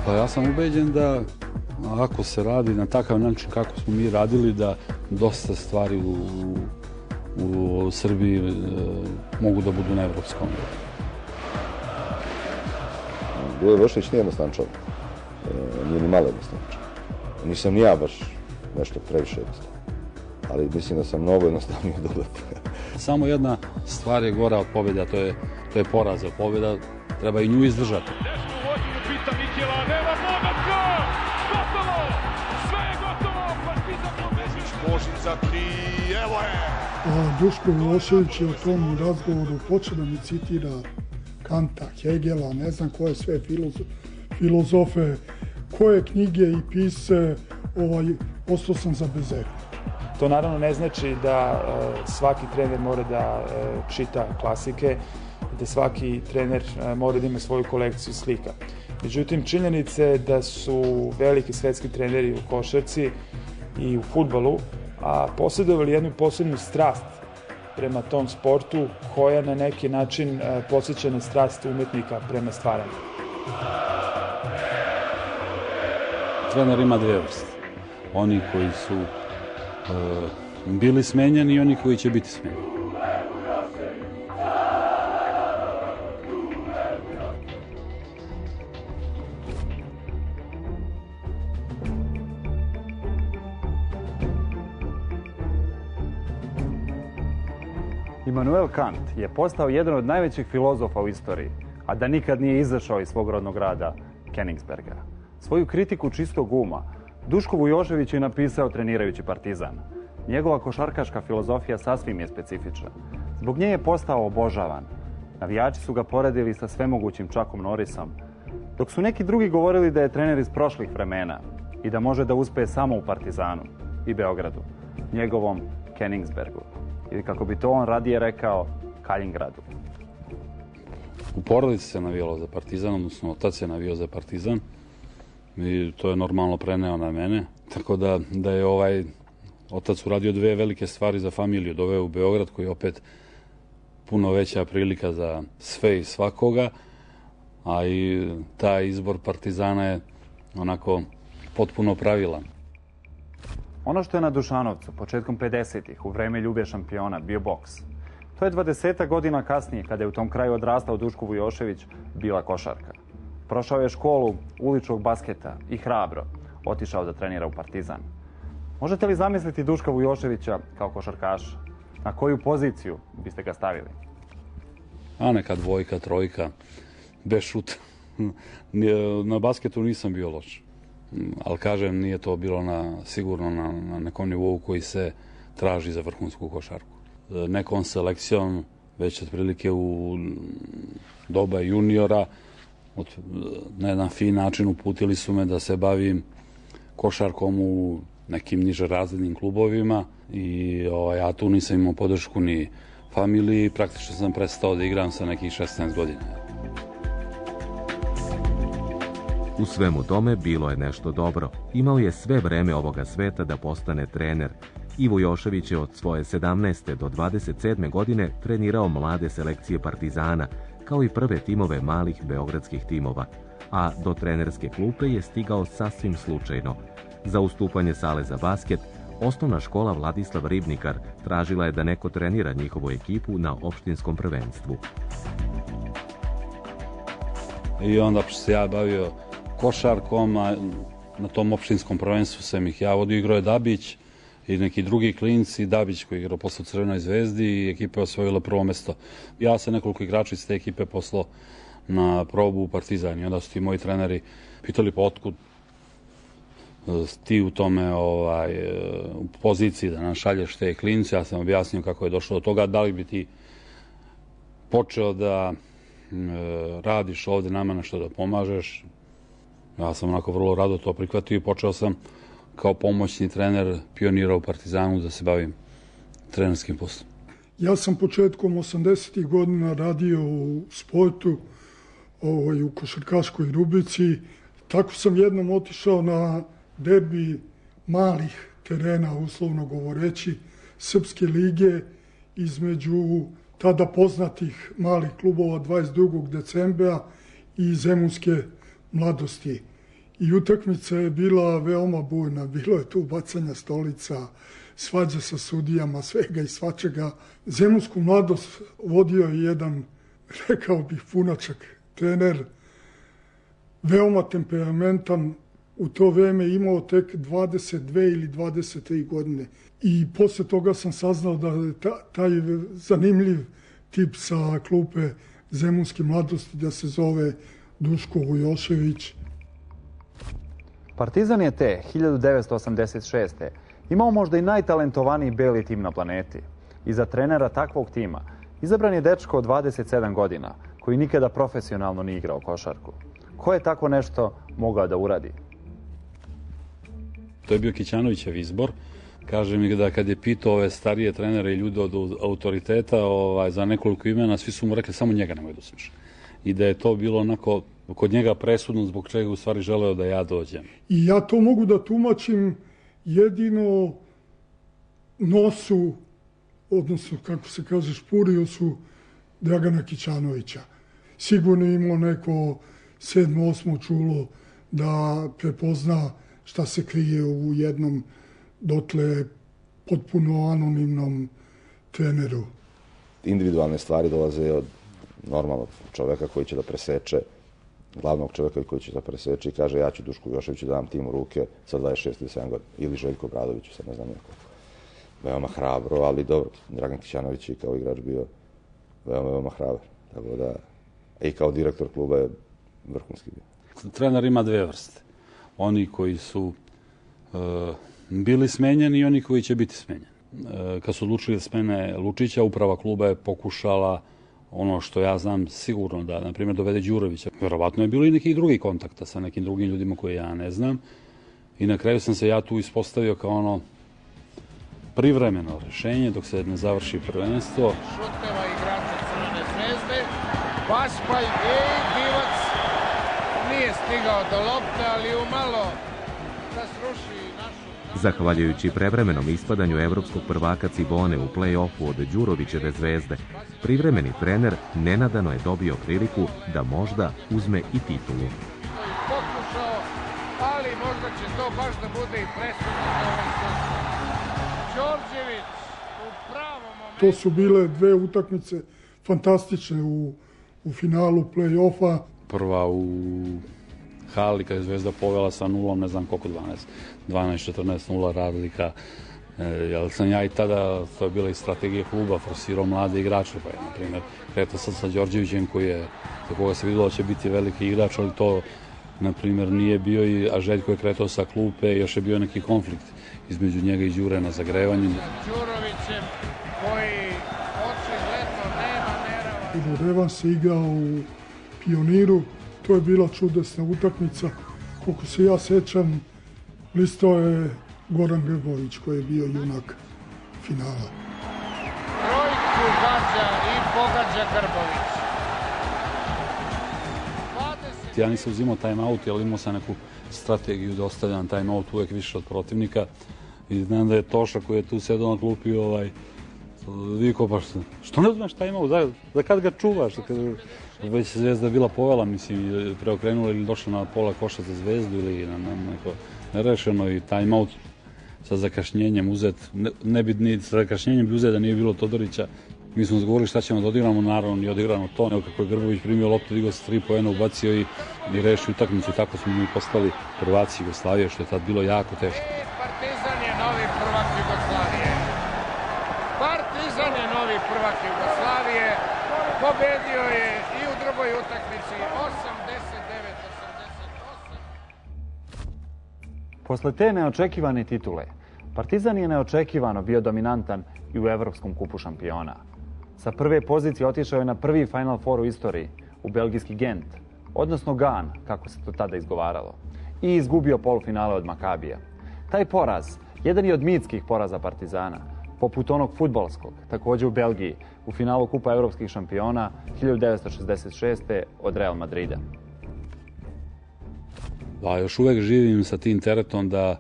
Pa ja sam ubeđen da ako se radi na takav način kako smo mi radili, da dosta stvari u Srbiji mogu da budu na evropskom nivou. Vujošević nije jednostavan čovjek. Nije ni malo jednostavan čovjek. Nisam ni ja baš nešto previše jednostavan. Ali mislim da sam mnogo jednostavnije od ovoga. Samo jedna stvar je gora od pobjede, a to je poraz. Pobjeda treba i nju izdržati. Duško Milošević je u tom razgovoru počeo da mi citira Kanta, Hegela, ne znam koje sve filozofe, koje knjige i pise, ostao sam za bezeru. To naravno ne znači da svaki trener mora da čita klasike, da svaki trener mora da ima svoju kolekciju slika. Međutim, činjenica je da su veliki svetski treneri u košarci i u fudbalu posjedovali jednu posebnu strast prema tom sportu koja na neki način podsjeća na strast umetnika prema stvaranju. Trener ima dve vrste. Oni koji su bili smenjeni i oni koji će biti smenjeni. Immanuel Kant je postao jedan od najvećih filozofa u istoriji, a da nikad nije izašao iz svog rodnog grada Königsberga. Svoju kritiku čistog uma Duško Vujošević je napisao trenirajući Partizan. Njegova košarkaška filozofija sasvim je specifična. Zbog nje je postao obožavan. Navijači su ga poredili sa svemogućim Chuckom Norrisom, dok su neki drugi govorili da je trener iz prošlih vremena i da može da uspe samo u Partizanu i Beogradu, njegovom Königsbergu. Ili kako bi to on radije rekao, Kaljingradu. U porodici se navijalo za Partizan, odnosno otac je navijao za Partizan i to je normalno preneo na mene. Tako da je otac uradio dve velike stvari za familiju. Doveo u Beograd, koji je opet puno veća prilika za sve i svakoga, a i taj izbor Partizana je onako potpuno pravilan. Ono što je na Dušanovcu početkom 50-ih u vreme Ljube šampiona bio boks. To je 20 godina kasnije, kada je u tom kraju odrastao Duško Vujošević, bila košarka. Prošao je školu uličnog basketa i hrabro otišao da trenira u Partizan. Možete li zamisliti Duška Vujoševića kao košarkaša? Na koju poziciju biste ga stavili? A neka dvojka, trojka, bez šuta. Na basketu nisam bio loš. Ali kažem, nije to bilo sigurno na nekom nivou koji se traži za vrhunsku košarku. Nekom selekcijom, već otprilike u doba juniora, na jedan fin način uputili su me da se bavim košarkom u nekim niže razrednim klubovima i ja tu nisam imao podršku ni familiji, praktično sam prestao da igram sa nekih 16 godina. U svemu tome bilo je nešto dobro. Imao je sve vreme ovoga sveta da postane trener. I Vujošević je od svoje 17. do 27. godine trenirao mlade selekcije Partizana, kao i prve timove malih beogradskih timova. A do trenerske klupe je stigao sasvim slučajno. Za ustupanje sale za basket, osnovna škola Vladislav Ribnikar tražila je da neko trenira njihovu ekipu na opštinskom prvenstvu. I onda se ja bavio košarkom, a na tom opštinskom prvenstvu sam ih ja vodio, igrao je Dabić i neki drugi klinci, Dabić koji je igrao posle u Crvenoj zvezdi i ekipa je osvojila prvo mesto. Ja sam nekoliko igrača iz te ekipe poslao na probu u Partizan i onda su ti moji treneri pitali pa otkud ti u tome u poziciji da nas šalješ te klince. Ja sam objasnio kako je došlo do toga, da li bi ti počeo da radiš ovde nama nešto da pomažeš. Ja sam onako vrlo rado to prihvatio i počeo sam kao pomoćni trener pionira u Partizanu da se bavim trenerskim poslom. Ja sam početkom 80. godina radio u sportu, u košarkaškoj rubrici. Tako sam jednom otišao na derbi malih terena, uslovno govoreći, Srpske lige između tada poznatih malih klubova 22. decembra i Zemunske mladosti. I utakmica je bila veoma bujna. Bilo je tu bacanja stolica, svađa sa sudijama, svega i svačega. Zemunsku mladost vodio je jedan, rekao bih, punačak trener, veoma temperamentan, u to vreme imao tek 22 ili 23 godine. I posle toga sam saznao da je taj zanimljiv tip sa klupe Zemunske mladosti da se zove Duško Vujošević. Partizan je te 1986. imao možda i najtalentovaniji beli tim na planeti. I za trenera takvog tima izabran je dečko od 27 godina koji nikada profesionalno nije igrao košarku. Ko je tako nešto mogao da uradi? To je bio Kićanovićev izbor. Kaže mi da kad je pitao ove starije trenere i ljude od autoriteta za nekoliko imena, svi su mu rekli samo njega nemoj da uzmeš. I da je to bilo onako kod njega presudno zbog čega u stvari želeo da ja dođem. I ja to mogu da tumačim jedino nosu, odnosno kako se kaže špurijusu Dragana Kićanovića. Sigurno imao neko 7. 8. čulo da prepozna šta se krije u jednom dotle potpuno anonimnom treneru. Individualne stvari dolaze od normalnog čoveka koji će da preseče, glavnog čoveka koji će da preseče i kaže ja ću Dušku Vujoševiću da dam tim u ruke sa 26 ili 7 godina. Ili Željko Obradoviću, sad ne znam neko. Veoma hrabro, ali dobro, Dragan Kićanović je kao igrač bio veoma hrabar. Tako da, i kao direktor kluba je vrhunski bio. Trener ima dve vrste. Oni koji su bili smenjeni i oni koji će biti smenjeni. Kad su odlučili da smene Lučića, uprava kluba je pokušala ono što ja znam sigurno da, na primjer, dovede Đurovića. Verovatno je bilo i nekih drugih kontakta sa nekim drugim ljudima koje ja ne znam. I na kraju sam se ja tu ispostavio kao ono privremeno rešenje dok se ne završi prvenstvo. Šuteva igrača Crvene zvezde, Pašpalj i Divac nije stigao do lopte, ali umalo da sruši našu... Zahvaljujući prevremenom ispadanju evropskog prvaka Cibone u play-offu od Đurovićeve Zvezde, privremeni trener nenadano je dobio priliku da možda uzme i titulu. Pokušao, ali možda će to baš da bude i presudno za ovaj sezon. Đorđević u pravom momentu... To su bile dve utakmice fantastične u finalu play-offa. Prva u hali kada je Zvezda povela sa 0, ne znam koliko, 12-14-0 razlika. Jer sam ja i tada, to je bila i strategija kluba, forsirao mlade igrače, pa je, na primjer, kretao sad sa Đorđevićem koji je, za koga se vidjelo da će biti veliki igrač, ali to, na primjer, nije bio, a Željko je kretao sa klupe i još je bio neki konflikt između njega i Đure na zagrevanju. Đurovićem koji očigledno nema nerava. Revan se igrao u Pioniru, to je bila čudesna utakmica. Koliko se ja sećam, listao je Goran Grbović koji je bio junak finala. Trojku gađa i pogađa Grbović. Ja nisam uzimao time-out, jer imao sam neku strategiju da ostavljam time-out uvek više od protivnika. I znam da je Toša koji je tu sedao na klupi vikao pa što ne uzmeš time-out, za kad ga čuvaš? Već Zvezda bila povela, mislim, preokrenula ili došla na pola koša za Zvezdu ili na neko nerešeno i time-out sa zakašnjenjem uzet. Ne bi ni sa zakašnjenjem bi uzet da nije bilo Todorića. Mi smo zgovorili šta ćemo da odigramo, naravno nije odigrano to. Nego kako je Grbović primio loptu, digao se 3 poena, ubacio i rešio utakmicu. Tako smo mi postali prvaci Jugoslavije, što je tad bilo jako teško. Partizan je novi prvak Jugoslavije. Partizan je novi prvak Jugoslavije. Pobedio je i u drugoj utakmici 89-88. Posle te neočekivane titule, Partizan je neočekivano bio dominantan i u Evropskom kupu šampiona. Sa prve pozicije otišao je na prvi Final Four u istoriji, u belgijski Gent, odnosno Gan, kako se to tada izgovaralo, i izgubio polufinale od Makabija. Taj poraz, jedan je od mitskih poraza Partizana, poput onog fudbalskog, također u Belgiji, u finalu Kupa evropskih šampiona 1966. od Real Madrida. Da, još uvek živim sa tim teretom da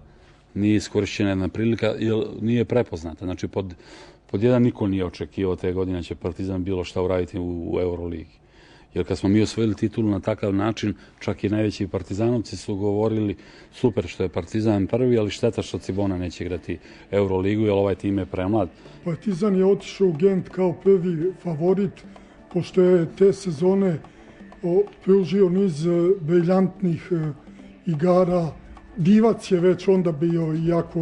nije iskorišćena jedna prilika, jer nije prepoznata. Znači, pod jedan niko nije očekivao te godine će Partizan bilo šta uraditi u Euroligi. Jer kad smo mi osvojili titulu na takav način, čak i najveći partizanovci su govorili super što je Partizan prvi, ali šteta što Cibona neće igrati Euroligu, jer ovaj tim je premlad. Partizan je otišao u Gent kao prvi favorit, pošto je te sezone pružio niz briljantnih igara. Divac je već onda bio, iako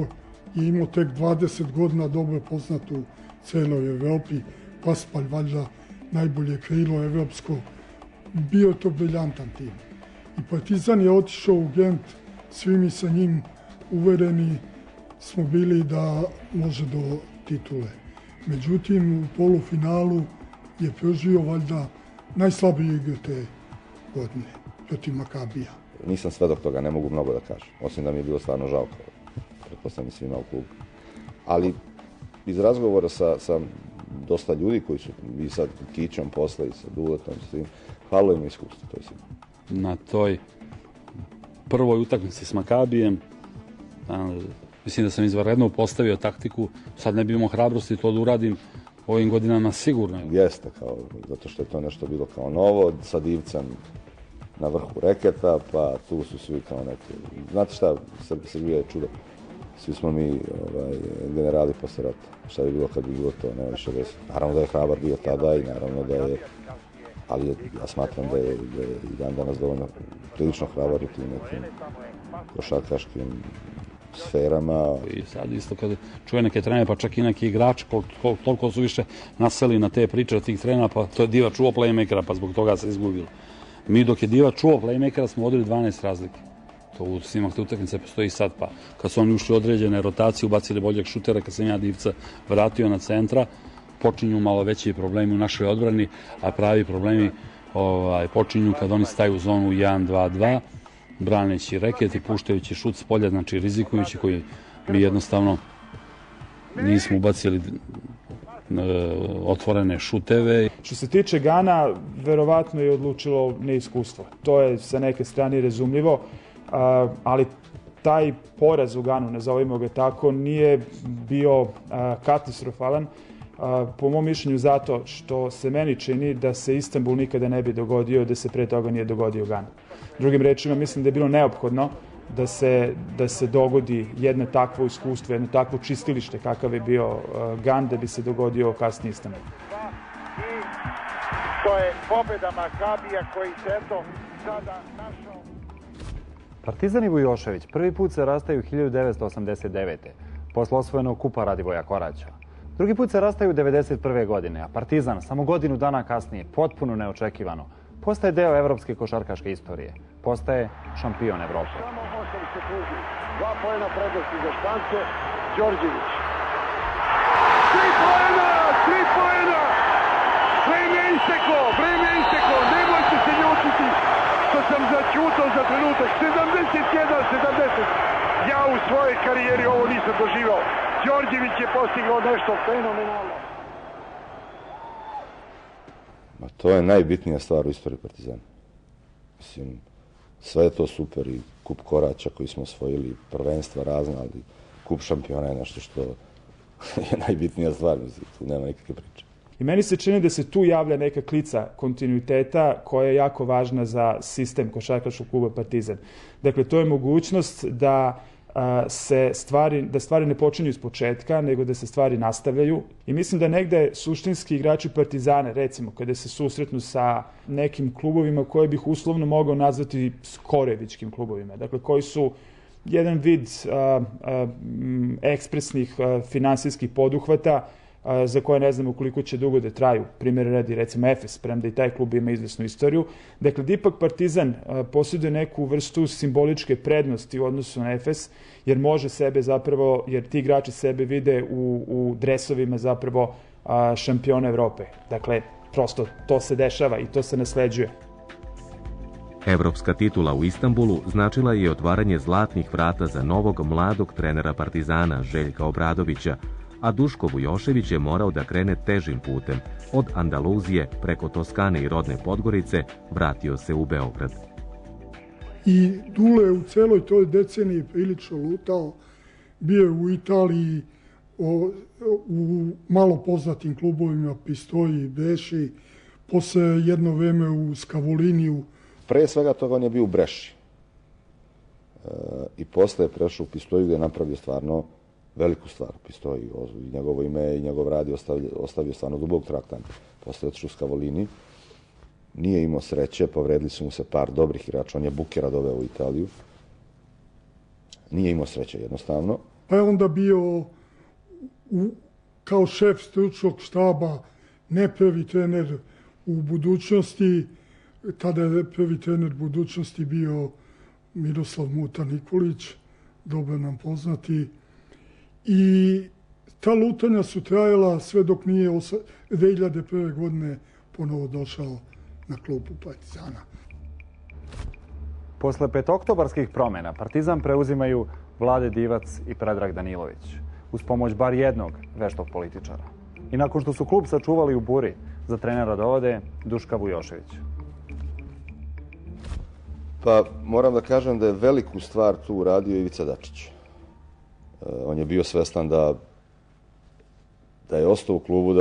je imao tek 20 godina, dobro poznat u celoj Evropi. Paspalj, valjda najbolje krilo evropsko. Bio je to briljantan tim. I Partizan je otišao u Gent, svi mi sa njim uvereni smo bili da može do titule. Međutim, u polufinalu je pružio valjda najslabiju igru te godine protiv Makabija. Nisam svedok toga, ne mogu mnogo da kažem, osim da mi je bilo stvarno žao, pretpostavljam svima u klubu. Ali iz razgovora sa dosta ljudi koji su i sa Kićom posle i sa Duletom, s tim, hvala im iskustvo, to je sigurno. Na toj prvoj utakmici s Makabijem, mislim da sam izvanredno postavio taktiku, sad ne bi imao hrabrosti to da uradim ovim godinama sigurno. Jeste, zato što je to nešto bilo kao novo, sa Divcem na vrhu reketa, pa tu su svi kao neki. Znate šta, Srbija je čudo. Svi smo mi generali posle rata. Šta bi bilo kad bi bilo to, nema više veze. Naravno da je hrabar bio tada i naravno da je, ali ja smatram da je i dan danas dovoljno prilično hrabar u tim nekim košarkaškim sferama. I sad isto kad čuje neke trenere, pa čak i neki igrači, toliko su više naseli na te priče tih trenera, pa to je Diva čuo playmakera, pa zbog toga se izgubilo. Mi dok je Diva čuo playmakera smo vodili 12 razlike. To u snimak te utakmice postoji sad, pa kad su oni ušli određene rotacije, ubacili boljeg šutera, kad sam ja Divca vratio na centra, počinju malo veći problemi u našoj odbrani, a pravi problemi počinju kad oni staju u zonu 1-2-2, braneći reket i puštajući šut s polja, znači rizikujući, koji mi jednostavno nismo ubacili otvorene šuteve. Što se tiče Gana, verovatno je odlučilo neiskustvo. To je sa neke strane razumljivo, ali taj poraz u Ganu, nazovimo ga tako, nije bio katastrofalan. Po mom mišljenju zato što se meni čini da se Istanbul nikada ne bi dogodio da se pre toga nije dogodio Gan. Drugim rečima, mislim da je bilo neophodno da se dogodi jedno takvo iskustvo, jedno takvo čistilište kakav je bio Gan, da bi se dogodio kasnije Istanbul. To je pobjeda Makabija koji se eto sada našao. Partizan i Vujošević prvi put se rastaju 1989. posle osvojenog kupa Radivoja Koraća. Drugi put se rastaju 1991. godine, a Partizan samo godinu dana kasnije, potpuno neočekivano, postaje deo evropske košarkaške istorije. Postaje šampion Evrope. Samo 8 sekundi. 2 poena prednosti za Špance. Đorđević. 3 poena! 3 poena! Vreme je isteklo! Vreme je isteklo! Nemojte se ljutiti što sam začutao za trenutak. 71-70. Ja u svojoj karijeri ovo nisam doživao. Đorđević je postigao nešto fenomenalno. Ma to je najbitnija stvar u istoriji Partizana. Mislim, sve je to super i kup Koraća koji smo osvojili, prvenstva razna, ali kup šampiona je nešto što je najbitnija stvar, mislim, tu nema nikakve priče. I meni se čini da se tu javlja neka klica kontinuiteta koja je jako važna za sistem košarkaškog kluba Partizan. Dakle, to je mogućnost da stvari ne počinju iz početka, nego da se stvari nastavljaju. I mislim da negde suštinski igrači Partizana, recimo, kada se susretnu sa nekim klubovima koje bih uslovno mogao nazvati skorevičkim klubovima, dakle, koji su jedan vid ekspresnih finansijskih poduhvata, za koje ne znamo koliko će dugo da traju. Primjer radi, recimo, Efes, premda i taj klub ima izvesnu istoriju. Dakle, ipak Partizan posjeduje neku vrstu simboličke prednosti u odnosu na Efes, jer može sebe zapravo, jer ti igrači sebe vide u dresovima zapravo šampiona Evrope. Dakle, prosto to se dešava i to se nasleđuje. Evropska titula u Istanbulu značila je otvaranje zlatnih vrata za novog mladog trenera Partizana Željka Obradovića, a Duško Vujošević je morao da krene težim putem. Od Andaluzije preko Toskane i rodne Podgorice vratio se u Beograd. I Dule u celoj toj deceniji prilično lutao, bio je u Italiji, u malo poznatim klubovima Pistoji, Beši, posle jedno vreme u Skavoliniju. Pre svega toga on je bio u Breši. I posle je prešao u Pistoju gdje je napravio stvarno veliku stvar. Pistoji, i njegovo ime i njegov rad je ostavio stvarno dubog traktan. Posle je otišao u Skavolini. Nije imao sreće, povredili su mu se par dobrih igrača. On je Bukera doveo u Italiju. Nije imao sreće jednostavno. Pa je onda bio kao šef stručnog štaba, ne prvi trener u budućnosti. Tada je prvi trener budućnosti bio Miroslav Muta Nikolić, dobro nam poznati. I ta lutanja su trajala sve dok nije 2001. godine ponovo došao na klupu Partizana. Posle petooktobarskih promjena Partizan preuzimaju Vlade Divac i Predrag Danilović, uz pomoć bar jednog veštog političara. I nakon što su klub sačuvali u buri, za trenera dovode Duška Vujošević. Pa moram da kažem da je veliku stvar tu uradio Ivica Dačić. On je bio svestan da je ostao u klubu,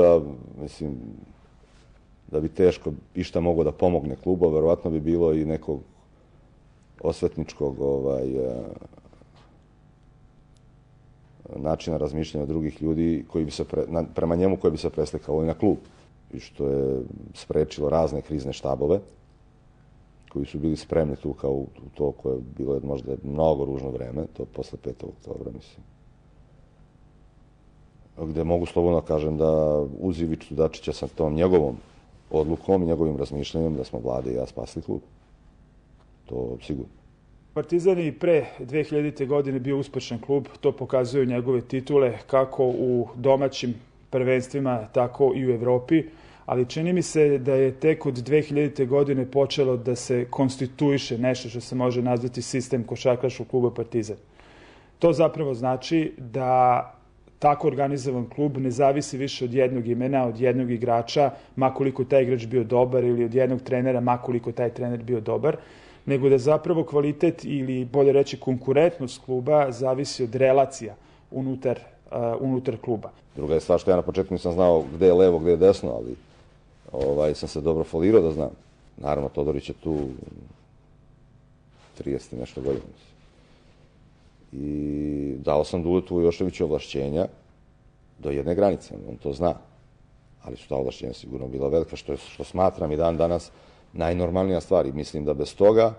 da bi teško išta mogao da pomogne klubu, verovatno bi bilo i nekog osvetničkog načina razmišljanja drugih ljudi koji bi se prema njemu koji bi se preslikao i na klub. I što je sprečilo razne krizne štabove koji su bili spremni tu kao u to koje je bilo možda mnogo ružno vreme, to posle 5. oktobra, mislim. Gde mogu slobodno kažem da uz Ivicu Dačića sa tom njegovom odlukom i njegovim razmišljanjem da smo Vlade i ja spasili klub. To sigurno. Partizan je i pre 2000. godine bio uspešan klub, to pokazuju njegove titule kako u domaćim prvenstvima, tako i u Evropi, ali čini mi se da je tek od 2000. godine počelo da se konstituiše nešto što se može nazvati sistem košarkaškog kluba Partizan. To zapravo znači da tako organizovan klub ne zavisi više od jednog imena, od jednog igrača, makoliko taj igrač bio dobar, ili od jednog trenera, makoliko taj trener bio dobar, nego da zapravo kvalitet ili bolje reći konkurentnost kluba zavisi od relacija unutar kluba. Druga je stvar što ja na početku nisam znao gde je levo, gde je desno, ali sam se dobro folirao da znam. Naravno, Todorić je tu 30 i nešto godina. I dao sam Duletu Vujoševiću ovlašćenja do jedne granice, on to zna. Ali su ta ovlašćenja sigurno bila velika, što smatram i dan danas najnormalnija stvar. I mislim da bez toga,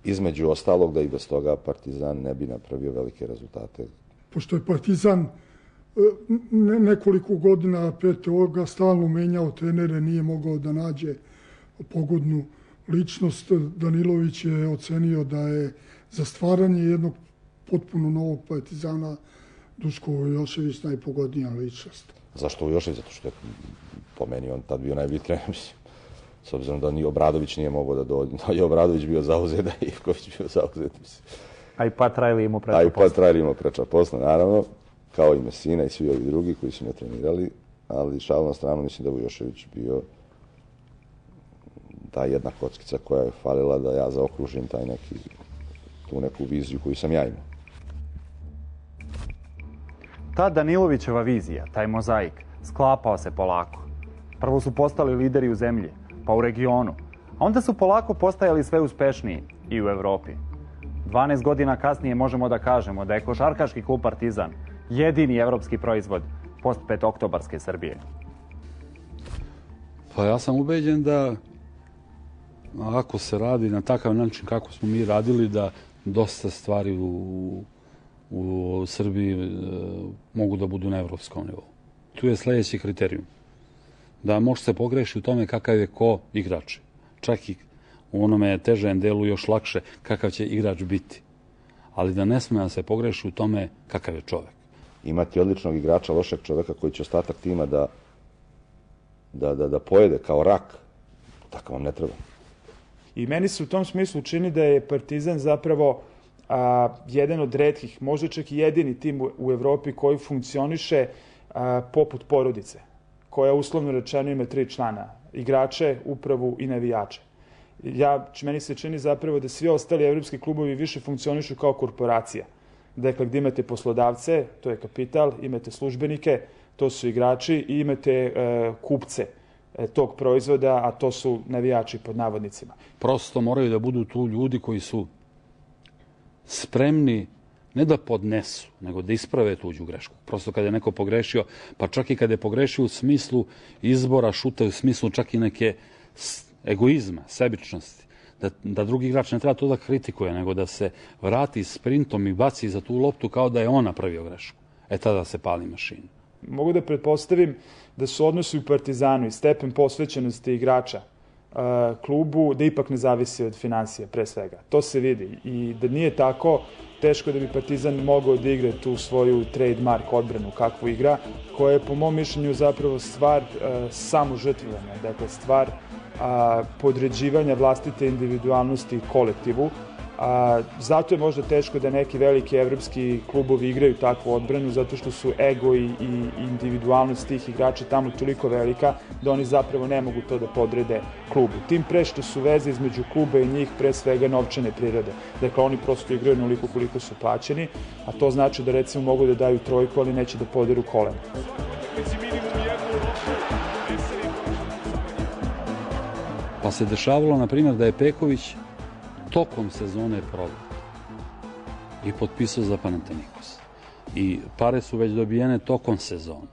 između ostalog, da i bez toga Partizan ne bi napravio velike rezultate. Pošto je Partizan nekoliko godina pre toga stalno menjao trenere, nije mogao da nađe pogodnu ličnost. Danilović je ocenio da je za stvaranje jednog potpuno novog Partizana Duško Vujošević najpogodnija ličnost. Zašto Vujošević? Zato što je po meni on tad bio najbolji trener, mislim. S obzirom da ni Obradović nije mogao da dođe, da je Obradović bio zauzet, da je Ivković bio zauzet, mislim. A i Pat Riley imao preča posla. A i Pat Riley imao preča posla, naravno, kao i Messina i svi ovi drugi koji su me trenirali, ali šalu na stranu, mislim da Vujošević bio ta jedna kockica koja je falila da ja zaokružim tu neku viziju koju sam ja imao. Ta Danilovićeva vizija, taj mozaik, sklapao se polako. Prvo su postali lideri u zemlji, pa u regionu, a onda su polako postajali sve uspešniji i u Evropi. 12 godina kasnije možemo da kažemo da je košarkaški klub Partizan jedini evropski proizvod post petooktobarske Srbije. Pa ja sam ubeđen da ako se radi na takav način kako smo mi radili, da dosta stvari u Srbiji mogu da budu na evropskom nivou. Tu je sljedeći kriterijum. Da može se pogreši u tome kakav je ko igrač. Čak i u onome težem delu još lakše kakav će igrač biti. Ali da ne smije da se pogreši u tome kakav je čovek. Imati odličnog igrača, lošeg čoveka koji će ostatak tima da pojede kao rak, tako vam ne treba. I meni se u tom smislu čini da je Partizan zapravo jedan od retkih, možda čak i jedini tim u Evropi koji funkcioniše poput porodice, koja uslovno rečeno ima 3 člana, igrače, upravu i navijače. Meni se čini zapravo da svi ostali evropski klubovi više funkcionišu kao korporacija. Dakle, gdje imate poslodavce, to je kapital, imate službenike, to su igrači, i imate kupce, tog proizvoda, a to su navijači pod navodnicima. Prosto moraju da budu tu ljudi koji su spremni ne da podnesu, nego da isprave tuđu grešku. Prosto kada je neko pogrešio, pa čak i kada je pogrešio u smislu izbora šuta, u smislu čak i neke egoizma, sebičnosti, da drugi igrač ne treba to da kritikuje, nego da se vrati sprintom i baci za tu loptu kao da je on napravio grešku. Tada se pali mašina. Mogu da pretpostavim da su odnosi u Partizanu i stepen posvećenosti igrača klubu da ipak ne zavisi od financija, pre svega. To se vidi. I da nije tako, teško da bi Partizan mogao da igra tu svoju trademark odbranu kakvu igra, koja je po mom mišljenju zapravo stvar samožrtvovanja, dakle stvar podređivanja vlastite individualnosti kolektivu. Zato je možda teško da neki veliki evropski klubovi igraju takvu odbranu, zato što su ego i individualnost tih igrača tamo toliko velika da oni zapravo ne mogu to da podrede klubu. Tim pre što su veze između kluba i njih pre svega novčane prirode. Dakle, oni prosto igraju onoliko koliko su plaćeni, a to znači da recimo mogu da daju trojku, ali neće da poderu kolena. Pa se dešavalo, na primjer, da je Peković tokom sezone prodao i potpisao za Panathinaikos. I pare su već dobijene tokom sezone.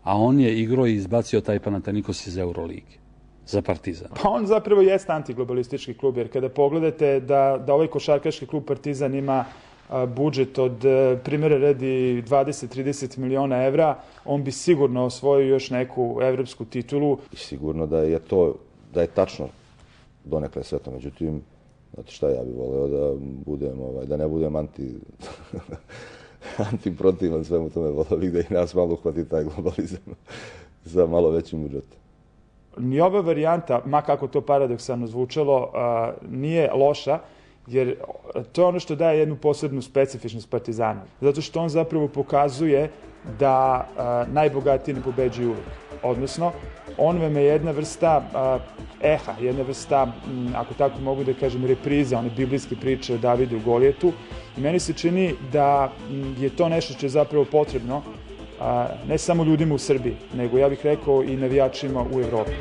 A on je igrao i izbacio taj Panathinaikos iz Euroligi za Partizan. Pa on zapravo jeste antiglobalistički klub, jer kada pogledate da ovaj košarkaški klub Partizan ima budžet od primjera radi 20-30 miliona evra, on bi sigurno osvojio još neku evropsku titulu. I sigurno da je tačno donekle sve to, međutim, znate šta, ja bih voleo da ne budem antiprotivan svemu tome, voleo bih da i nas malo uhvati taj globalizam za malo većim budžetom. Ni ova varijanta, ma kako to paradoksalno zvučalo, nije loša, jer to je ono što daje jednu posebnu specifičnost Partizana. Zato što on zapravo pokazuje da najbogatiji ne pobeđuju uvijek. Odnosno, on vam je jedna vrsta eha, jedna vrsta, ako tako mogu da kažem, repriza, one biblijske priče o Davidu i Golijetu. I meni se čini da je to nešto što je zapravo potrebno ne samo ljudima u Srbiji, nego ja bih rekao i navijačima u Evropi.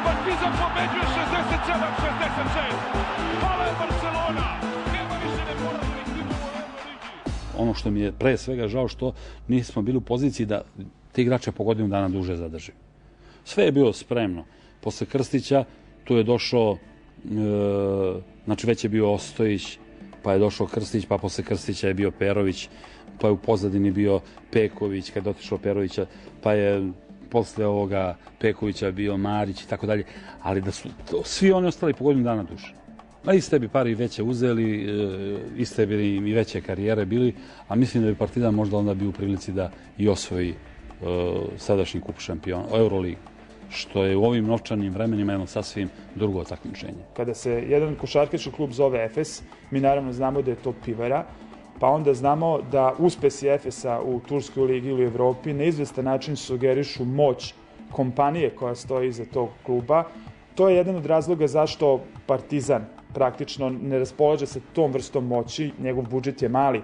Partizan pobeđuje 67-66. Hvala je Barcelona. Nema više neporaženih timova u Euroligi. Ono što mi je pre svega žao što nismo bili u poziciji da te igrače po godinu dana duže zadržimo. Sve je bilo spremno. Posle Krstića tu je došao, znači već je bio Ostojić, pa je došao Krstić, pa posle Krstića je bio Perović, pa je u pozadini bio Peković, kad je otišao Perovića, pa je posle ovoga Pekovića bio Marić i tako dalje, ali da su svi oni ostali po godinu dana duže. Ma iste bi pari veće uzeli, iste bi i veće karijere bili, a mislim da bi Partizan možda onda bio u prilici da i osvoji sadašnji kup šampiona, Euroligu, što je u ovim novčanim vremenima jedno sasvim drugo takmičenje. Kada se jedan košarkaški klub zove Efes, mi naravno znamo da je to pivara, pa onda znamo da uspesi Efesa u Turskoj ligi ili u Evropi na izvestan način sugerišu moć kompanije koja stoji iza tog kluba. To je jedan od razloga zašto Partizan praktično ne raspolaže sa tom vrstom moći, njegov budžet je mali,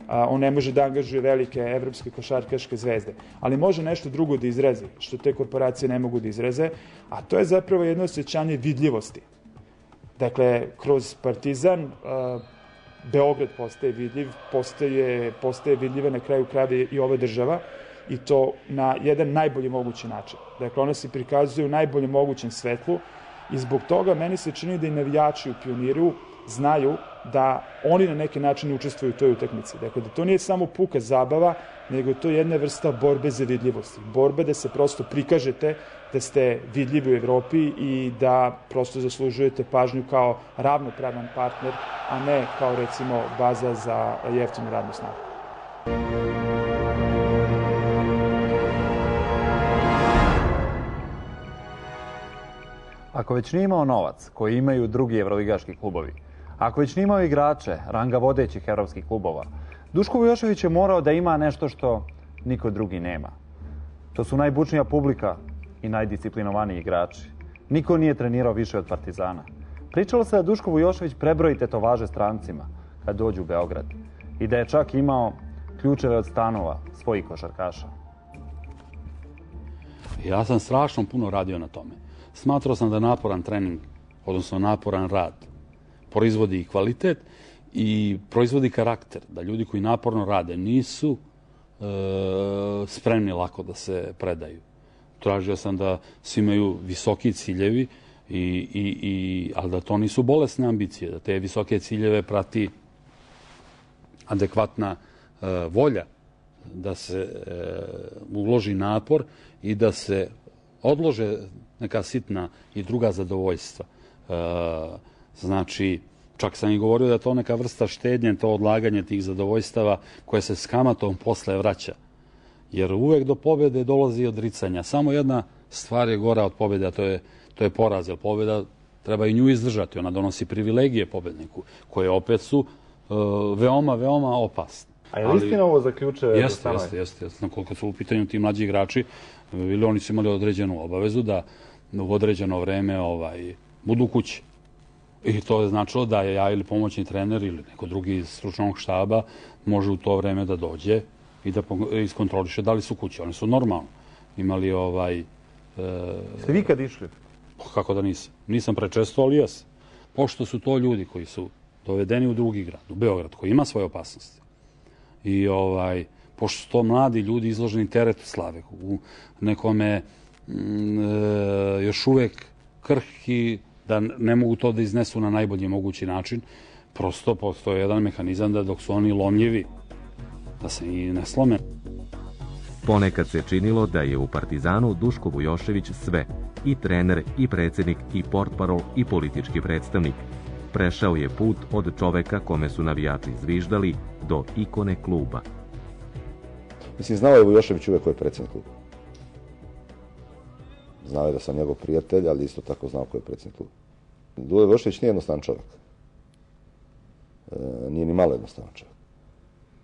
on ne može da angažuje velike evropske košarkaške zvezde, ali može nešto drugo da izreze, što te korporacije ne mogu da izreze, a to je zapravo jedno osjećanje vidljivosti. Dakle, kroz Partizan Beograd postaje vidljiv, postaje vidljiva na kraju krajeva i ova država, i to na jedan najbolji mogući način. Dakle, ona se prikazuje u najboljem mogućem svetlu i zbog toga meni se čini da i navijači u Pioniru znaju da oni na neki način učestvuju u toj utakmici. Dakle, da to nije samo puka zabava, nego to je jedna vrsta borbe za vidljivost. Borbe da se prosto prikažete da ste vidljivi u Evropi i da prosto zaslužujete pažnju kao ravnopravan partner, a ne kao recimo baza za jeftinu radnu snagu. Ako već nije imao novac koji imaju drugi evroligaški klubovi, ako već nije imao igrače ranga vodećih evropskih klubova, Duško Vujošević je morao da ima nešto što niko drugi nema. To su najbučnija publika i najdisciplinovaniji igrači. Niko nije trenirao više od Partizana. Pričalo se da Duško Vujošević prebroji tetovaže strancima kad dođu u Beograd i da je čak imao ključeve od stanova svojih košarkaša. Ja sam strašno puno radio na tome. Smatrao sam da naporan trening, odnosno naporan rad, proizvodi i kvalitet i proizvodi karakter. Da ljudi koji naporno rade nisu spremni lako da se predaju. Tražio sam da svi imaju visoki ciljevi, ali da to nisu bolesne ambicije, da te visoke ciljeve prati adekvatna volja, da se uloži napor i da se odlože neka sitna i druga zadovoljstva. Znači, čak sam i govorio da je to neka vrsta štednje, to odlaganje tih zadovoljstava koje se s kamatom posle vraća. Jer uvek do pobjede dolazi odricanja. Samo jedna stvar je gora od pobjede, a to je poraz. Jer pobjeda treba i nju izdržati. Ona donosi privilegije pobjedniku, koje opet su veoma, veoma opasne. A je li istina ovo zaključuje? Jeste. Koliko su u pitanju ti mlađi igrači, oni su imali određenu obavezu da u određeno vreme budu kući. I to je značilo da ja ili pomoćni trener ili neko drugi iz stručnog štaba može u to vreme da dođe i da iskontroliše da li su kući. Oni su normalno imali Ste vi kad išli? Kako da nisam? Nisam prečesto, ali jes. Pošto su to ljudi koji su dovedeni u drugi grad, u Beograd, koji ima svoje opasnosti. I pošto su to mladi ljudi izloženi teretu slave, u nekome još uvek krhki, da ne mogu to da iznesu na najbolji mogući način, prosto postoje jedan mehanizam da dok su oni lomljivi, da se i ne slome. Ponekad se činilo da je u Partizanu Duško Vujošević sve, i trener, i predsjednik, i portparol, i politički predstavnik. Prešao je put od čoveka kome su navijači zviždali do ikone kluba. Mislim, znao je Vujošević uvek ko je predsjednik kluba. Znao je da sam njegov prijatelj, ali isto tako znao ko je predsjednik kluba. Dule Vujošević nije jednostavan čovjek. Nije ni malo jednostavan čovjek.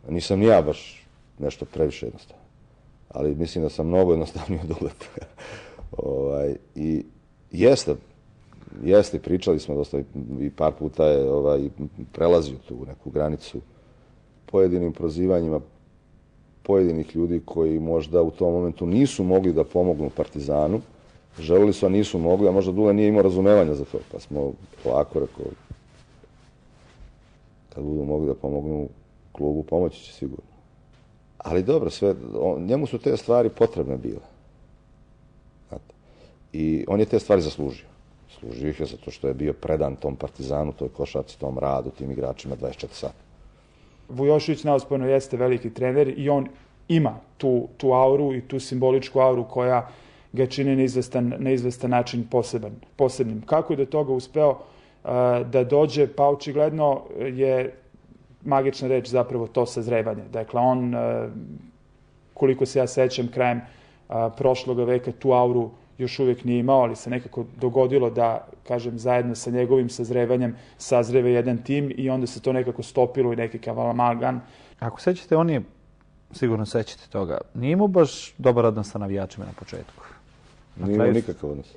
Nisam ni ja baš nešto previše jednostavan. Ali mislim da sam mnogo jednostavniji od Duleta. I jeste, pričali smo dosta i par puta je prelazio tu neku granicu pojedinim prozivanjima pojedinih ljudi koji možda u tom momentu nisu mogli da pomognu Partizanu. Želeli su, a nisu mogli, a možda Dule nije imao razumevanja za to. Pa smo polako rekao, kad budu mogli da pomognu klubu, pomoći će sigurno. Ali dobro, njemu su te stvari potrebne bile. I on je te stvari zaslužio. Služio ih je zato što je bio predan tom Partizanu, toj košarci, tom radu, tim igračima 24 sata. Vujošević neosporno jeste veliki trener i on ima tu auru i tu simboličku auru koja ga čini na izvestan način posebnim. Kako je do toga uspeo da dođe? Pa očigledno je magična reč zapravo to sazrevanje. Dakle, on, koliko se ja sećam, krajem prošloga veka tu auru još uvijek nije imao, ali se nekako dogodilo da, kažem, zajedno sa njegovim sazrevanjem sazreve jedan tim i onda se to nekako stopilo i nekakav amalgam. Ako sećate, on je, sigurno sećate toga, nije imao baš dobar odnos sa navijačima na početku. Nije imao nikakav odnos.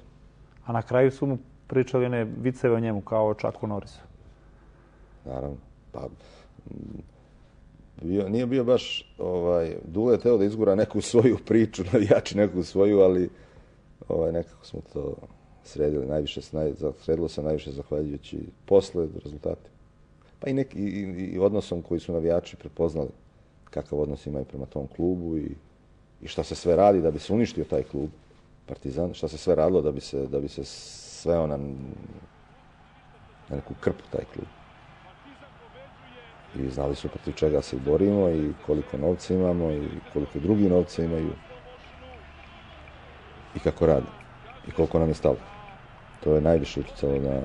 A na kraju su mu pričali one viceve o njemu kao o Chucku Norrisu. Naravno. Pa, nije bio baš, Dule je teo da izgura neku svoju priču, navijači neku svoju, ali nekako smo to sredili sredilo se najviše zahvaljujući posle rezultati. Pa i odnosom koji su navijači prepoznali kakav odnos imaju prema tom klubu i šta se sve radi da bi se uništio taj klub Partizan, šta se sve radilo da bi se sveo na neku krpu taj klub. I znali su protiv čega se borimo i koliko novca imamo i koliko drugi novca imaju i kako rade i koliko nam je stalo. To je najviše utjecalo na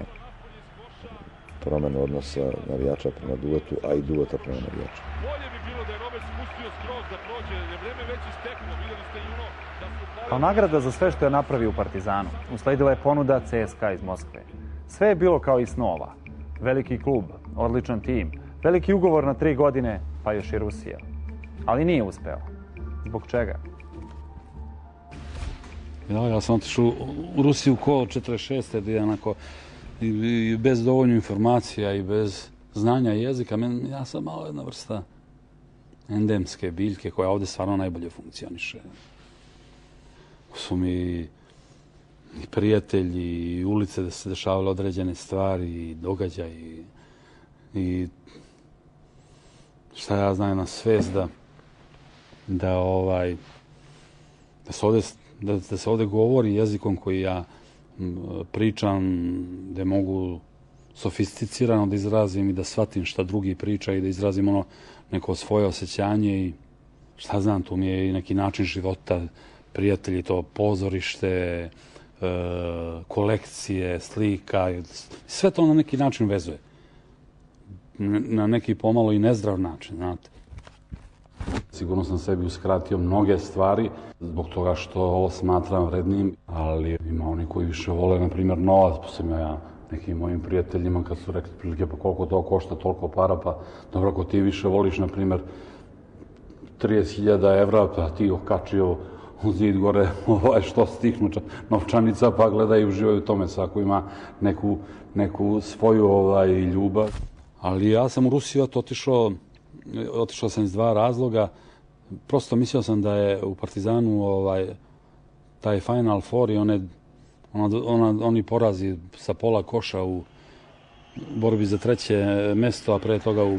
promenu odnosa navijača prema Duletu, a i Duleta prema navijača. Bolje bi bilo da je Robec pustio skroz da prođe, jer je vreme već isteklo. Vidjeli ste i ono da su... Kao nagrada za sve što je napravio u Partizanu, usledila je ponuda CSKA iz Moskve. Sve je bilo kao i snova. Veliki klub, odličan tim, veliki ugovor na 3 godine, pa još i Rusija. Ali nije uspeo. Zbog čega? Ja sam otišao u Rusiju ko 46. gdje je onako i bez dovoljno informacija i bez znanja jezika. Ja sam malo jedna vrsta endemske biljke koja ovdje stvarno najbolje funkcioniše. su mi i prijatelji i ulice da se dešavale određene stvari i događaji i šta ja znam, jedna svest da se ovde govori jezikom koji ja pričam, da mogu sofisticirano da izrazim i da shvatim šta drugi pričaju i da izrazim ono neko svoje osjećanje i šta znam, tu mi je i neki način života, prijatelji, to pozorište, kolekcije, slika, sve to na neki način vezuje. Na neki pomalo i nezdrav način, znate. Sigurno sam sebi uskratio mnoge stvari zbog toga što ovo smatram vrednim, ali ima oni koji više vole, na primjer, novac, posebno ja nekim mojim prijateljima kad su rekli prilike pa koliko to košta, toliko para, pa dobro, ako ti više voliš, na primjer, 30.000 evra, pa ti okačio u zid gore što stihnu novčanica, pa gledaj i uživaju u tome, svako ima neku svoju ljubav. Ali ja sam u Rusiju otišao sam iz dva razloga. Prosto mislio sam da je u Partizanu taj Final Four i oni porazi sa pola koša u borbi za treće mesto, a pre toga u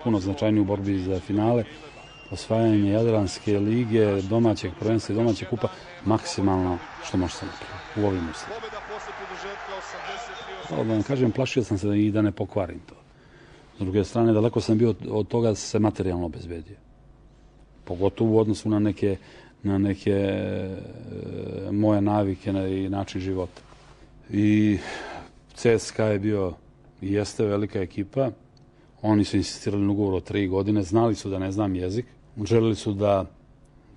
puno značajniju u borbi za finale, osvajanje Jadranske lige, domaćeg prvenstva i domaćeg kupa, maksimalno što može se napraviti u ovim uslovima. Da vam kažem, plašio sam se i da ne pokvarim to. S druge strane, daleko sam bio od toga da se materijalno obezbedio. Pogotovo u odnosu na neke moje navike i način života. I CSKA je bio i jeste velika ekipa. Oni su insistirali na ugovor od 3 godine, znali su da ne znam jezik. Želeli su da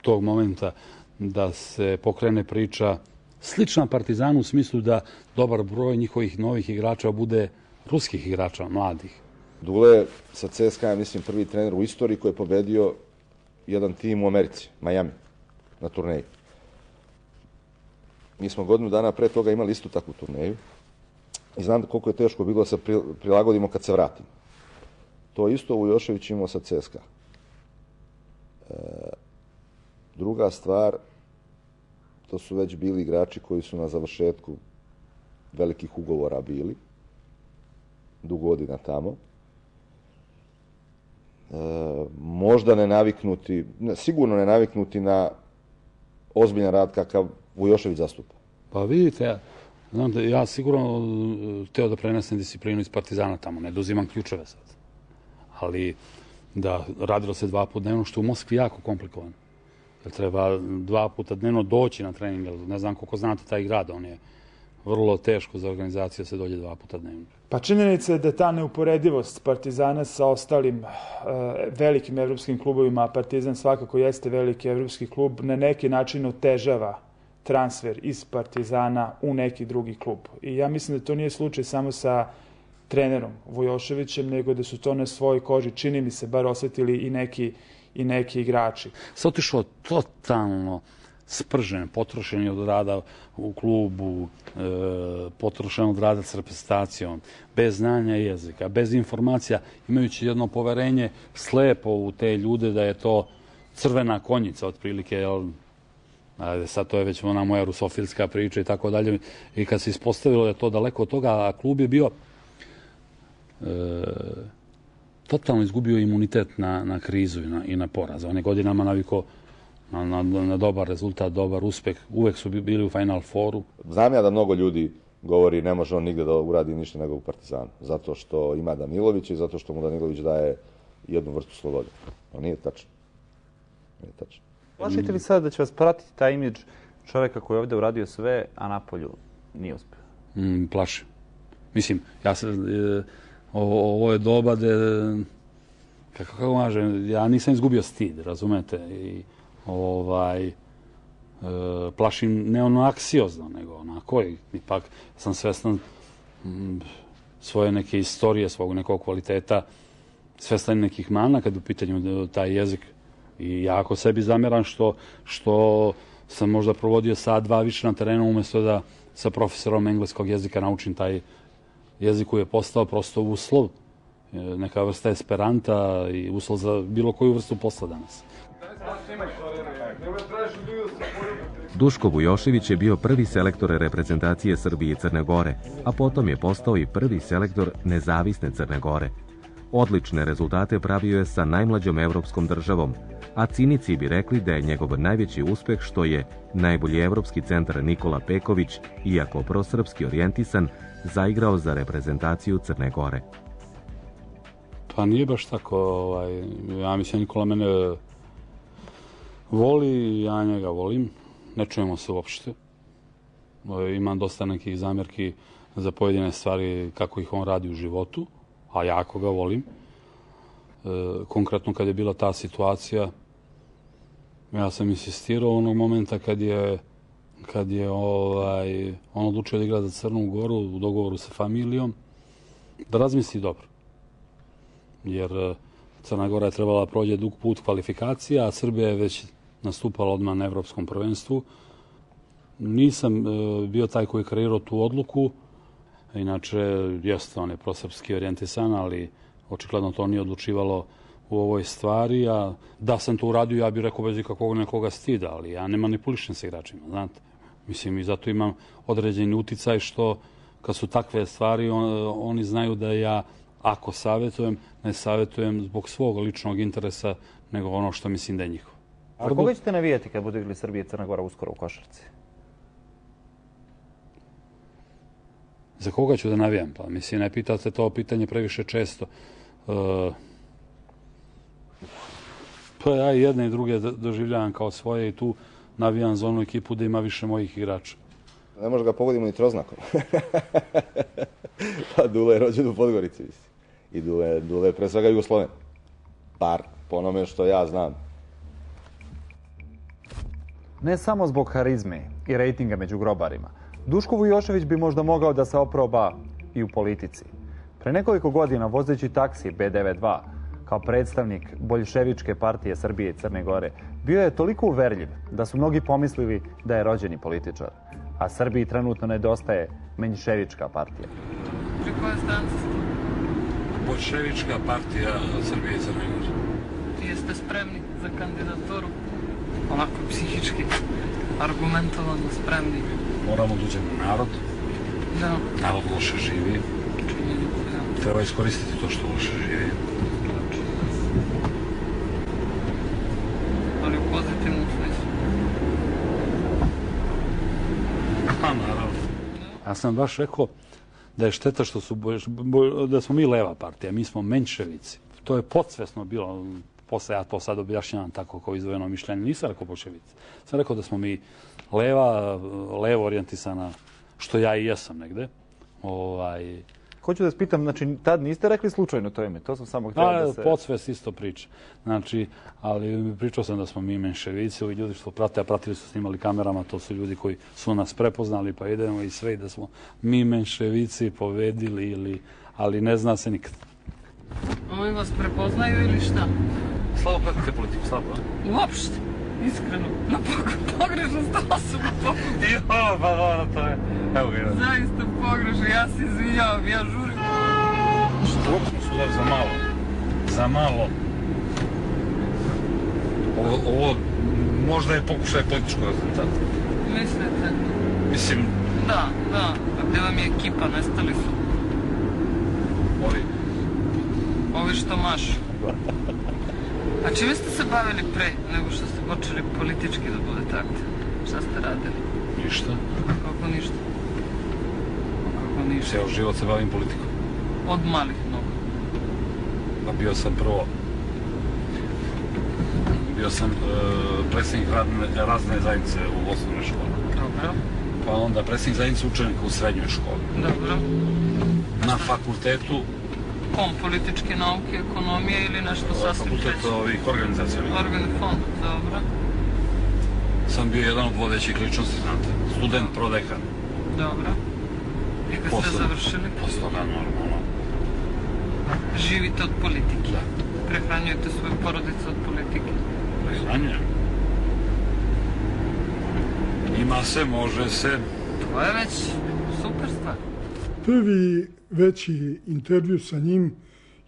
tog momenta da se pokrene priča slična Partizanu u smislu da dobar broj njihovih novih igrača bude ruskih igrača, mladih. Dule sa CSKA, mislim, prvi trener u istoriji koji je pobedio jedan tim u Americi, Miami, na turneji. Mi smo godinu dana pre toga imali istu takvu turneju i znam koliko je teško bilo da se prilagodimo kad se vratimo. To isto Vujošević imao sa CSKA. Druga stvar, to su već bili igrači koji su na završetku velikih ugovora bili, dugo godina tamo. Možda ne naviknuti, sigurno ne naviknuti na ozbiljan rad kakav Vujošević zastupa. Pa vidite, znam da ja sigurno teo da prenesem disciplinu iz Partizana tamo, ne da uzimam ključeve sad. Ali da radilo se 2 puta dnevno, što u Moskvi jako komplikovano. Jer treba 2 puta dnevno doći na trening, jer ne znam koliko znate taj grad, on je vrlo teško za organizaciju da se dođe 2 puta dnevno. Pa činjenica je da ta neuporedivost Partizana sa ostalim velikim evropskim klubovima, a Partizan svakako jeste veliki evropski klub, na neki način otežava transfer iz Partizana u neki drugi klub. I ja mislim da to nije slučaj samo sa trenerom Vujoševićem, nego da su to na svojoj koži, čini mi se, bar osetili i neki igrači. Sad otišao totalno spržen, potrošen od rada u klubu, potrošen od rada s reprezentacijom, bez znanja jezika, bez informacija, imajući jedno poverenje slepo u te ljude da je to crvena konjica otprilike, sad to je već ona moja rusofilska priča i tako dalje. I kad se ispostavilo da je to daleko od toga, a klub je bio totalno izgubio imunitet na krizu i na poraz. On je godinama navikao na dobar rezultat, dobar uspeh. Uvek su bili u Final Fouru. Znam ja da mnogo ljudi govori ne može on nigde da uradi ništa nego u Partizanu. Zato što ima Danilovića i zato što mu Danilović daje jednu vrstu slobode. To nije tačno. Nije tačno. Plašite li sad da će vas pratiti taj imidž čoveka koji je ovde uradio sve, a napolju nije uspeo? Plašim. Mislim, ovo je doba da, kako kažem, ja nisam izgubio stid, razumete? I plašim ne ono aksiozno, nego onako, ipak sam svestan svoje neke istorije, svog nekog kvaliteta, svestan nekih mana kad u pitanju taj jezik. I jako sebi zameram što sam možda provodio sat, 2 više na terenu umjesto da sa profesorom engleskog jezika naučim taj jezik koji je postao prosto uslov, neka vrsta esperanta i uslov za bilo koju vrstu posla danas. Duško Vujošević je bio prvi selektor reprezentacije Srbije i Crne Gore, a potom je postao i prvi selektor nezavisne Crne Gore. Odlične rezultate pravio je sa najmlađom evropskom državom, a cinici bi rekli da je njegov najveći uspeh što je najbolji evropski centar Nikola Peković, iako prosrpski orijentisan, zaigrao za reprezentaciju Crne Gore. Pa nije baš tako. Ja mislim, Nikola mene voli, ja njega volim. Ne čujemo se uopšte. Imam dosta nekih zamjerki za pojedine stvari kako ih on radi u životu, a jako ga volim. Konkretno kad je bila ta situacija, ja sam insistirao onog momenta kad je on odlučio da igra za Crnu Goru u dogovoru sa familijom, da razmisli dobro. Jer Crna Gora je trebala da prođe dug put kvalifikacija, a Srbija je već nastupala odmah na evropskom prvenstvu. Nisam bio taj koji je kreirao tu odluku. Inače, jeste, on je prosrpski orijentisan, ali očigledno to nije odlučivalo u ovoj stvari. A da sam to uradio, ja bih rekao bez ikakvog nekoga stida, ali ja ne manipulišem sa igračima, znate. Mislim, i zato imam određeni uticaj što, kad su takve stvari, oni znaju da ja, ako savjetujem, ne savjetujem zbog svog ličnog interesa, nego ono što mislim da je njihovo. A koga ćete navijati kad budu igli Srbije i Crna Gora uskoro u košarci? Za koga ću da navijam? Pa mislim, ne pitate to pitanje previše često. Pa ja i jedne i druge doživljavam kao svoje i tu navijam za onu ekipu da ima više mojih igrača. Ne može ga pogodimo ni troznakom. Pa Dule je rođen u Podgorici, mislim. I Dule je pre svega Jugosloven. Bar po onome što ja znam. Ne samo zbog harizme i rejtinga među grobarima, Duško Vujošević bi možda mogao da se oproba i u politici. Pre nekoliko godina, vozeći taksi B92, kao predstavnik Boljševičke partije Srbije i Crne Gore, bio je toliko uverljiv da su mnogi pomislili da je rođeni političar. A Srbiji trenutno nedostaje Menjševička partija. Pri kojoj stranci ste? Boljševička partija Srbije i Crne Gore. Jeste spremni za kandidaturu? Onako psihički, argumentovano spremni. Moramo da uđemo u narod. Da. Narod loše živi. Treba iskoristiti to što loše živi. Ali u pozitivnom smislu. Pa naravno. Ja sam baš rekao da je šteta što da smo mi leva partija, mi smo menševici. To je podsvesno bilo. Posle ja to sad objašnjavam tako kao izdvojeno mišljenje. Nisam rekao boljševici. Sam rekao da smo mi levo orijentisana, što ja i jesam negde. Hoću da vas pitam, znači, tad niste rekli slučajno to ime, to sam samo htio da se... Podsvest isto priča. Znači, ali pričao sam da smo mi menševici, ovi ljudi što prate, a pratili su snimali kamerama, to su ljudi koji su nas prepoznali, pa idemo i sve, i da smo mi menševici povedili, ali ne zna se nikad. Ovi vas prepoznaju ili šta? Slabo pratite politiku, slabo. Uopšte, iskreno. Na pogrešnu osobu pokupio. Jo, pa to je. Evo ga. Zaista pogrešno, ja se izvinjavam, ja žurim. Što su da za malo? Za malo. Ovo možda je pokušaj političkog rezultata. Mislite? Mislim... Da. A gde vam je ekipa, nestali su? Ovi što mašu. A čime ste se bavili pre nego što ste počeli politički da budete aktivni? Šta ste radili? Ništa. Kako ništa? Kako ništa? Ceo život se bavim politikom. Od malih mnogo. Pa bio sam predsjednik razne zajednice u osnovnoj školi. Dobro. Pa onda predsjednik zajednice učenika u srednjoj školi. Dobro. Na fakultetu... Kom? Političke nauke, ekonomije ili nešto sasvim treće? Fakultet ovih organizacijalnih. Fond, dobro. Sam bio jedan od vodećih ličnosti, znate. Student prodekan. Dobro. I kad ste završili? Posle toga normalno. Živite od politike? Da. Prehranjujete svoju porodicu od politike? Prehranjujem. Ima se, može se. To je već super stvar. Prvi veći intervju sa njim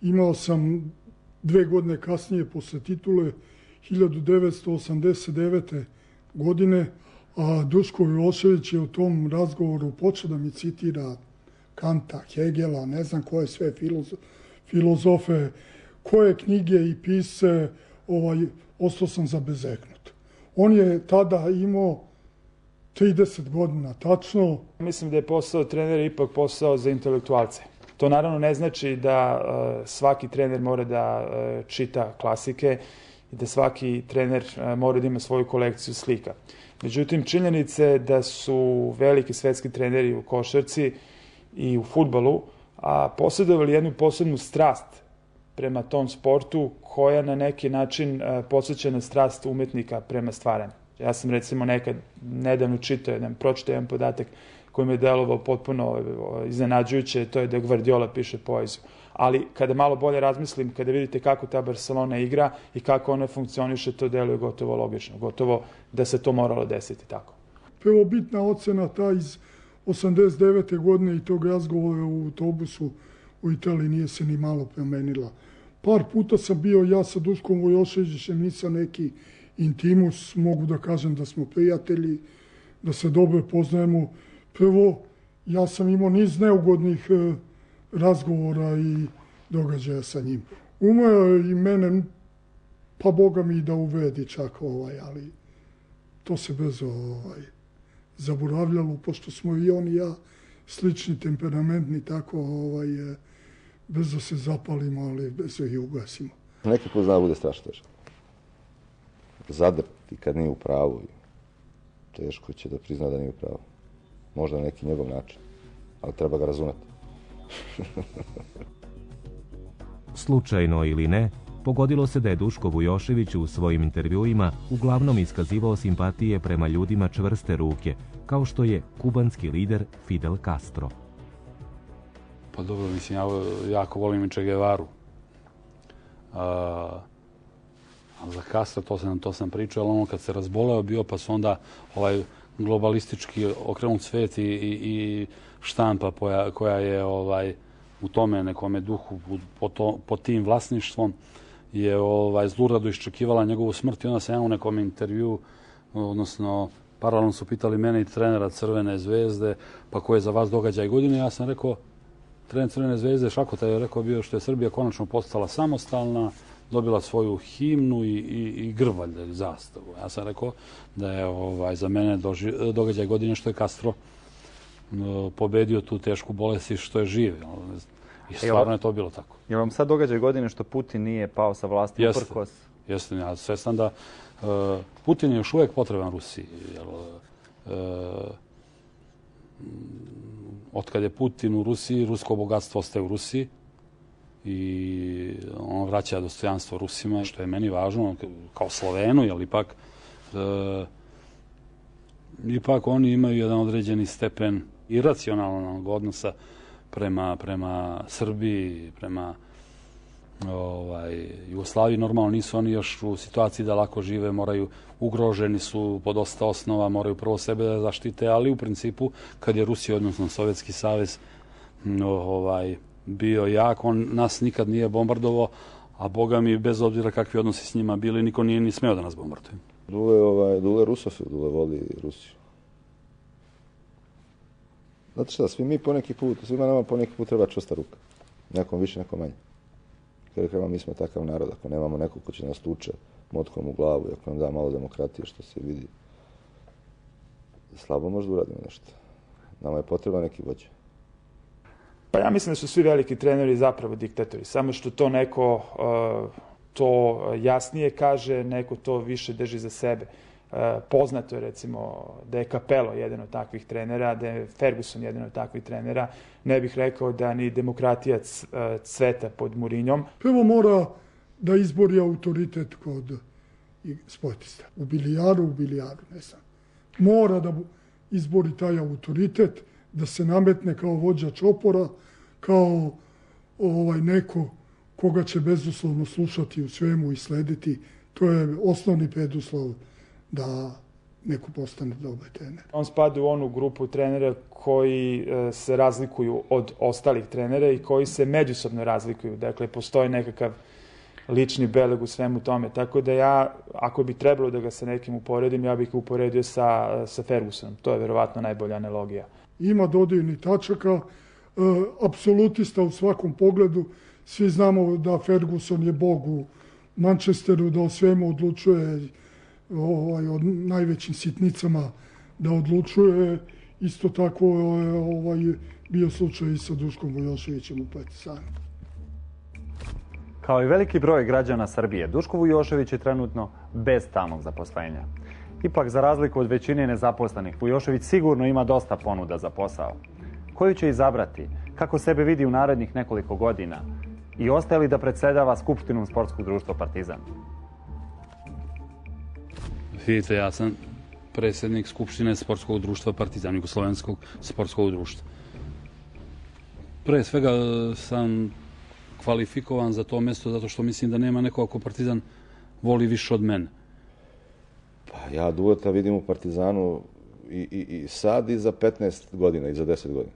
imao sam 2 godine kasnije posle titule 1989. godine, A Duško Milošević je u tom razgovoru počeo da mi citira Kanta, Hegela, ne znam koje sve filozofe, koje knjige i pise, ostao sam zabezegnut. On je tada imao 30 godina tačno. Mislim da je posao trenera ipak posao za intelektualce. To naravno ne znači da svaki trener mora da čita klasike i da svaki trener mora da ima svoju kolekciju slika. Međutim, činjenica je da su veliki svetski treneri u košarci i u fudbalu posjedovali jednu posebnu strast prema tom sportu koja na neki način podsjeća na strast umetnika prema stvaranju. Ja sam recimo nekad nedavno pročitao jedan podatak koji me je delovao potpuno iznenađujuće, to je da Guardiola piše poeziju. Ali kada malo bolje razmislim, kada vidite kako ta Barcelona igra i kako ona funkcioniše, to deluje gotovo logično, gotovo da se to moralo desiti tako. Prvo bitna ocena ta iz 89. godine i tog razgovora u autobusu u Italiji nije se ni malo promenila. Par puta sam bio ja sa Duškom Vojoševićem, nisam neki intimus, mogu da kažem da smo prijatelji, da se dobro poznajemo. Prvo, ja sam imao niz neugodnih razgovora i događaja sa njim. Umeo je i mene, pa Boga mi da uvedi čak ali to se brzo zaboravljalo, pošto smo i on i ja slični, temperamentni, tako brzo se zapalimo, ali brzo i ugasimo. Neki put zna da bude strašno teško. Zadrti kad nije u pravu, teško će da prizna da nije u pravu. Možda na neki njegov način, ali treba ga razumeti. Slučajno ili ne, pogodilo se da je Duško Vujošević u svojim intervjuima uglavnom iskazivao simpatije prema ljudima čvrste ruke, kao što je kubanski lider Fidel Castro. Pa dobro, mislim, ja jako volim i Che Guevaru. Za Castro to sam pričao, ali ono kad se razboleo bio, pa su onda globalistički okrenut svet i štampa koja je u tome nekome duhu pod tim vlasništvom je zlurado iščekivala njegovu smrt i onda sam ja u nekom intervju, odnosno paralelno su pitali mene i trenera Crvene zvezde, pa ko je za vas događaj godine, ja sam rekao trener Crvene zvezde Šakota je rekao bio što je Srbija konačno postala samostalna, dobila svoju himnu i grb, valjda, zastavu. Ja sam rekao da je za mene događaj godine što je Castro pobedio tu tešku bolest i što je živ. I stvarno je to bilo tako. Je vam sad događaj godine što Putin nije pao sa vlasti uprkos? Jeste, ja svestan da Putin je još uvijek potreban Rusiji. Otkad je Putin u Rusiji, rusko bogatstvo ostaje u Rusiji i on vraća dostojanstvo Rusima, što je meni važno, kao Slovenu, jer ipak oni imaju jedan određeni stepen iracionalnog odnosa prema Srbiji, prema Jugoslaviji. Normalno nisu oni još u situaciji da lako žive, ugroženi su po dosta osnova, moraju prvo sebe da zaštite, ali u principu kad je Rusija, odnosno Sovjetski savez, bio jak, on nas nikad nije bombardovao, a Boga mi, bez obzira kakvi odnosi s njima bili, niko nije ni smeo da nas bombarduje. Dule Rusofil, Dule voli Rusiju. Znate šta, svima nama poneki put treba čvrsta ruka. Nekom više, nekom manje. Kada mi smo takav narod, ako nemamo nekog ko će nas tuče motkom u glavu i ako nam da malo demokratije, što se vidi, slabo možda uradimo nešto. Nama je potreban neki vođa. Pa ja mislim da su svi veliki treneri zapravo diktatori, samo što to neko to jasnije kaže, neko to više drži za sebe. Poznato je recimo da je Capello jedan od takvih trenera, da je Ferguson jedan od takvih trenera. Ne bih rekao da ni demokratija cveta pod Mourinhom. Prvo mora da izbori autoritet kod sportista. U bilijaru, ne znam. Mora da izbori taj autoritet, da se nametne kao vođa čopora, kao neko koga će bezuslovno slušati u svemu i slediti. To je osnovni preduslov da neko postane dobar trener. On spada u onu grupu trenera koji se razlikuju od ostalih trenera i koji se međusobno razlikuju. Dakle, postoji nekakav lični beleg u svemu tome. Tako da ja, ako bi trebalo da ga sa nekim uporedim, ja bih ga uporedio sa Fergusonom. To je verovatno najbolja analogija. Ima dodirnih tačaka, apsolutista u svakom pogledu. Svi znamo da Ferguson je bog u Manchesteru, da o svemu odlučuje, o najvećim sitnicama da odlučuje. Isto tako je bio slučaj i sa Duškom Vujoševićem u Partizanu. Kao i veliki broj građana Srbije, Duško Vujošević je trenutno bez stalnog zaposlenja. Ipak, za razliku od većine nezaposlenih, Vujošević sigurno ima dosta ponuda za posao. Koju će izabrati? Kako sebe vidi u narednih nekoliko godina? I ostaje li da predsedava Skupštinom sportskog društva Partizan? Vidite, ja sam predsjednik Skupštine sportskog društva Partizan, Jugoslovenskog sportskog društva. Pre svega sam kvalifikovan za to mjesto zato što mislim da nema nekoga ko Partizan voli više od mene. Pa ja Duleta vidim u Partizanu i sad i za 15 godina i za 10 godina.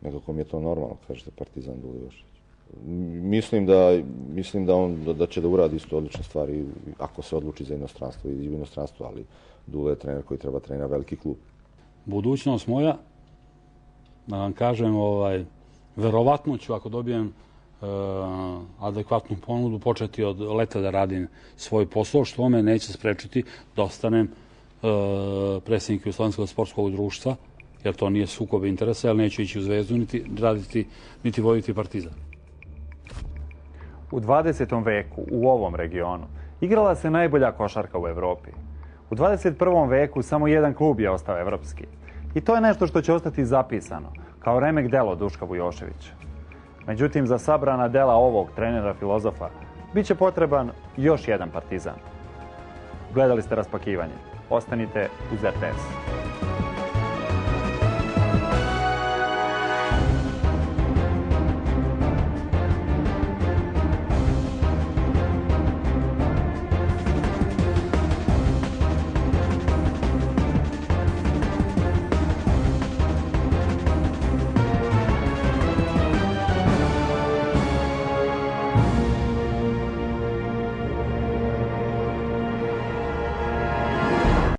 Nekako mi je to normalno, kažete Partizan Dule Jošević. Mislim da će da uradi isto odlične stvari ako se odluči za inostranstvo i u inostranstvo, ali Dule je trener koji treba trenira veliki klub. Budućnost moja, da vam kažem, verovatno ću ako dobijem adekvatnu ponudu početi od leta da radim svoj posao, što me neće sprečiti da ostanem predsjednik Jugoslovenskog sportskog društva, jer to nije sukob interesa, jer neću ići u Zvezdu niti raditi, niti voditi Partizan. U 20. veku u ovom regionu igrala se najbolja košarka u Evropi. U 21. veku samo jedan klub je ostao evropski. I to je nešto što će ostati zapisano, kao remek delo Duška Vujoševića. Međutim, za sabrana dela ovog trenera filozofa bit će potreban još jedan Partizan. Gledali ste Raspakivanje. Ostanite uz RTS.